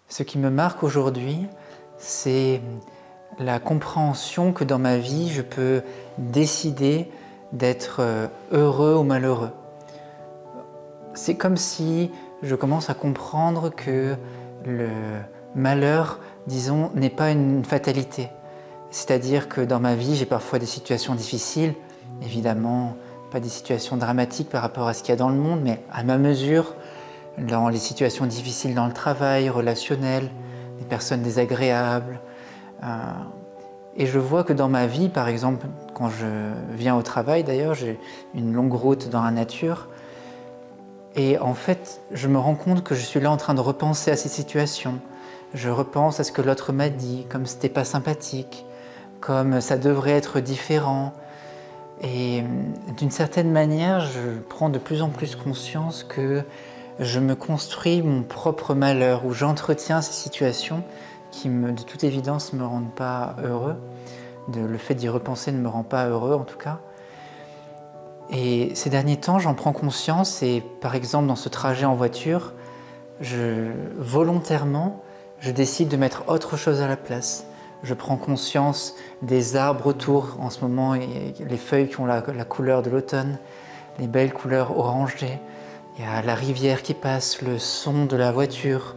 Ce qui me marque aujourd'hui, c'est la compréhension que dans ma vie, je peux décider d'être heureux ou malheureux. C'est comme si je commence à comprendre que le malheur, disons, n'est pas une fatalité. C'est-à-dire que dans ma vie, j'ai parfois des situations difficiles, évidemment pas des situations dramatiques par rapport à ce qu'il y a dans le monde, mais à ma mesure, dans les situations difficiles dans le travail, relationnel, des personnes désagréables. Et je vois que dans ma vie, par exemple, quand je viens au travail d'ailleurs, j'ai une longue route dans la nature, et en fait, je me rends compte que je suis là en train de repenser à ces situations. Je repense à ce que l'autre m'a dit, comme c'était pas sympathique, comme ça devrait être différent. Et d'une certaine manière, je prends de plus en plus conscience que je me construis mon propre malheur, où j'entretiens ces situations qui, de toute évidence, ne me rendent pas heureux. Le fait d'y repenser ne me rend pas heureux, en tout cas. Et ces derniers temps, j'en prends conscience et, par exemple, dans ce trajet en voiture, volontairement, je décide de mettre autre chose à la place. Je prends conscience des arbres autour, en ce moment, et les feuilles qui ont la couleur de l'automne, les belles couleurs orangées. Il y a la rivière qui passe, le son de la voiture,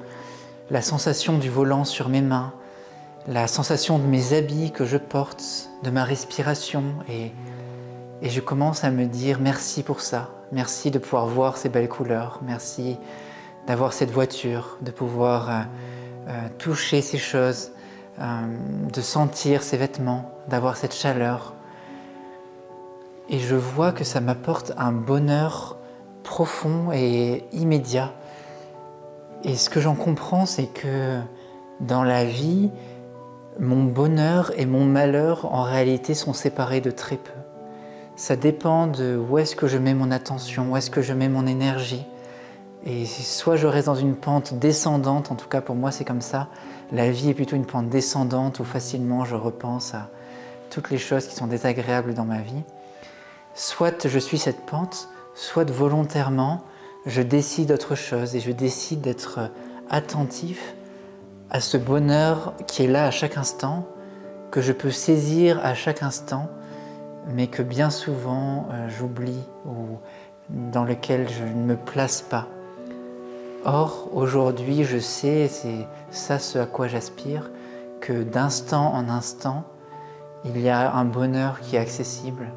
la sensation du volant sur mes mains, la sensation de mes habits que je porte, de ma respiration. Et je commence à me dire merci pour ça. Merci de pouvoir voir ces belles couleurs. Merci d'avoir cette voiture, de pouvoir toucher ces choses, de sentir ces vêtements, d'avoir cette chaleur. Et je vois que ça m'apporte un bonheur profond et immédiat. Et ce que j'en comprends, c'est que dans la vie, mon bonheur et mon malheur, en réalité, sont séparés de très peu. Ça dépend de où est-ce que je mets mon attention, où est-ce que je mets mon énergie. Et soit je reste dans une pente descendante, en tout cas pour moi c'est comme ça, la vie est plutôt une pente descendante où facilement je repense à toutes les choses qui sont désagréables dans ma vie. Soit je suis cette pente, soit volontairement je décide autre chose et je décide d'être attentif à ce bonheur qui est là à chaque instant, que je peux saisir à chaque instant, mais que bien souvent j'oublie ou dans lequel je ne me place pas. Or, aujourd'hui, je sais, et c'est ça ce à quoi j'aspire, que d'instant en instant, il y a un bonheur qui est accessible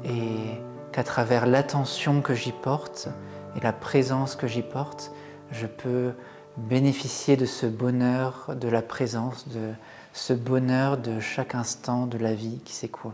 et qu'à travers l'attention que j'y porte et la présence que j'y porte, je peux bénéficier de ce bonheur de la présence, de ce bonheur de chaque instant de la vie qui s'écoule.